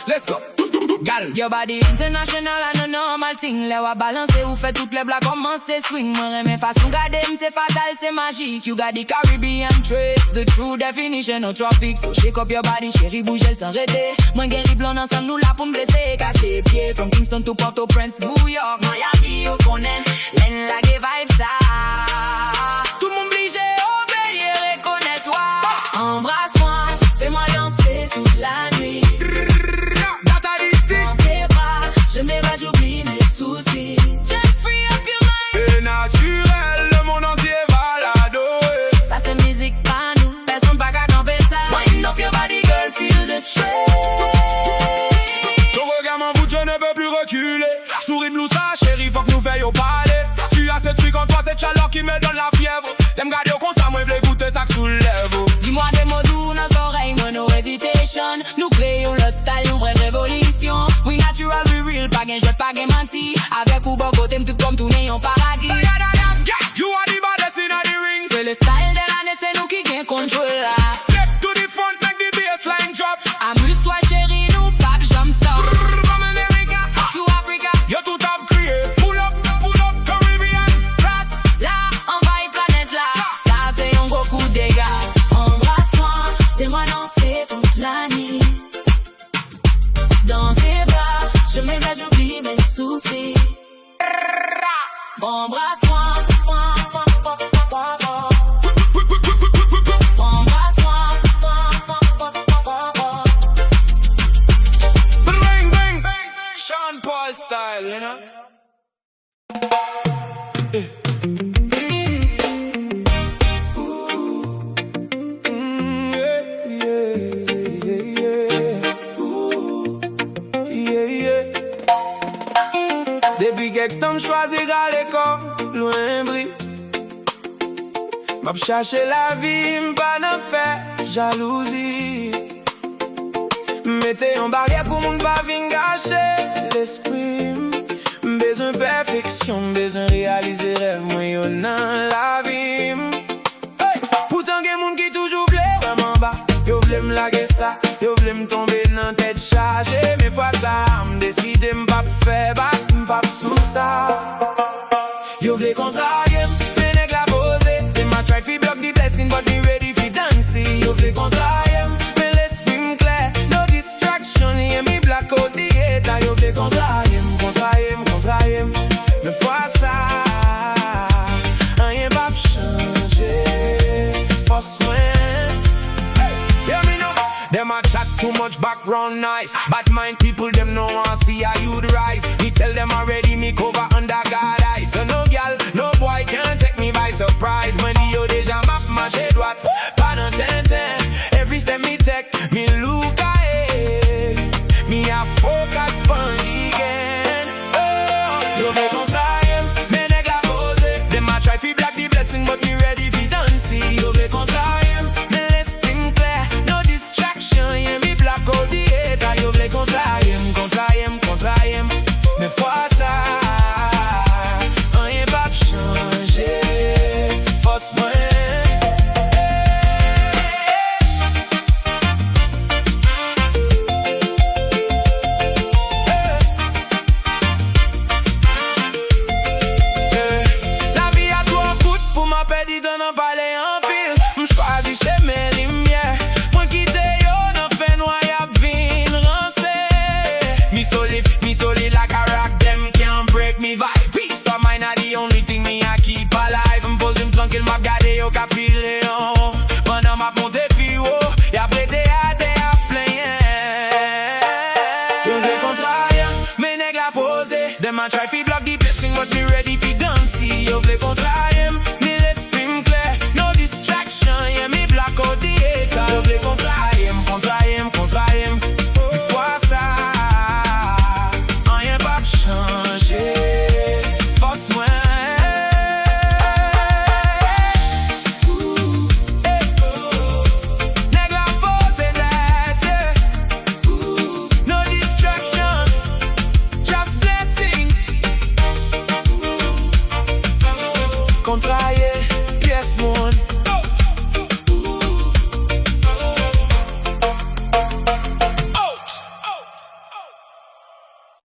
let's go. Gal. Your body international and a normal thing. Le wa balance ou fait toutes les blagues commence swing. Moi remets façon garder c'est fatal, c'est magique. You got the Caribbean trace, the true definition of tropics. So shake up your body, chérie, bouge sans arrêter. Moi guéri blond ensemble nous là pour me blesser. Casser pieds from Kingston to Port-au-Prince, New York, Miami, you connais. Len la ge vibe ça. Tout le monde obligé, obéir et connais-toi. Embrasse-moi, fais-moi danser toute la nuit. Je m'évade, j'oublie mes soucis. Just free up your mind. C'est naturel, le monde entier va l'adorer. Ça c'est musique pas nous, personne pas qu'à camper ça. Wind up your body girl, feel the train. Ton regard m'envoûte, je ne peux plus reculer. Souris blue ça chérie, faut que nous veillions parler. Tu as ce truc en toi, cette chaleur qui me donne la fièvre. L'aime garder au constat, moi je l'ai goûté, ça que soulève. Dis-moi des mots doux, nos oreilles, moi no hesitation. Nous créons notre style, une vraie révolution. We natural, we real, pas gain, jette pas gain menti. Avec ou bon côté, tout comme tout n'est en paradis. You are the baddest in the ring. C'est le style de l'année, c'est nous qui gain contrôle là. Step to the front, make the bassline drop. Amuse-toi chérie, nous pape, jump stop. From America to Africa. Yo tout a crié, pull up, Caribbean. Brass, là, on va y planète là. Ça c'est un gros coup de dégâts. Embrasse-moi, c'est moi danser toute la nuit. Dans tes bras, je m'évade, j'oublie mes soucis. Embrasse-moi, embrasse-moi. Bang, bang, bang. Sean Paul style, you know. Depuis quelque temps, j'choisis à l'école, loin bris. M'a chercher la vie, m'pas n'en faire jalousie. Mettez en barrière pour mon pas vin gâcher l'esprit. Besoin perfection, besoin réaliser rêve, moi yo dans la vie. Hey! Pourtant gen moun qui toujours vle vraiment bas. Yo vle m'laguer ça, yo vle m'tomber dans tête chargée. Mais fois ça, m'décide m'pas faire bat, m'pas sous ça. Yo vle contrarier, mais nèg la poser. Them a try fi block the blessing, but me ready fi dance. Yo vle contrarier, mais l'esprit m'clair. No distraction, yeah me black out the hater. Yo vle contrarier, contrarier. Mais fois ça, rien pas changer. Force moi. Hear me now. Them a chat too much background noise. Bad mind people, them no want see how you rise. Me tell them already, me cover under God eyes. So no girl, no boy can take me by surprise. Man, yo déjà map marché droite, pas dans tintin. Every step me take, me look ahead. Me a focus on the game. Oh, yo ve contraire, me nèg la pose. Them a try fi block the blessing, but me ready fi dance. Yo ve contraire, me l'esprit m'clair. No distraction, yeah me black out the hater. Yo ve contraire, mais fois ça, rien pas changer. Force moi. La vie a trop coûte pour ma pédite en parler en pile. M'choisis chez mes lumières. Moi quitte yo n'en fait noyab vin rancé. Me solid like a rock, them can't break me vibe. Peace of mind are the only thing me I keep alive. M'pose une tranquille, m'a gardé yo capilé en haut. Pendant m'a monté puis haut, y'a prêté à terre plein. Yo j'ai contraire, mais nèg la posé. Them a try fi block the blessing, but me ready fi dance. Yo vle contraire, me l'esprit m'clair. No distraction, yeah me black out the hater. Yo vle contraire. Mais fois ça, rien pas changer. Force moi. Nèg la pose that, no distraction, just blessings. Contrarié, yes, mon.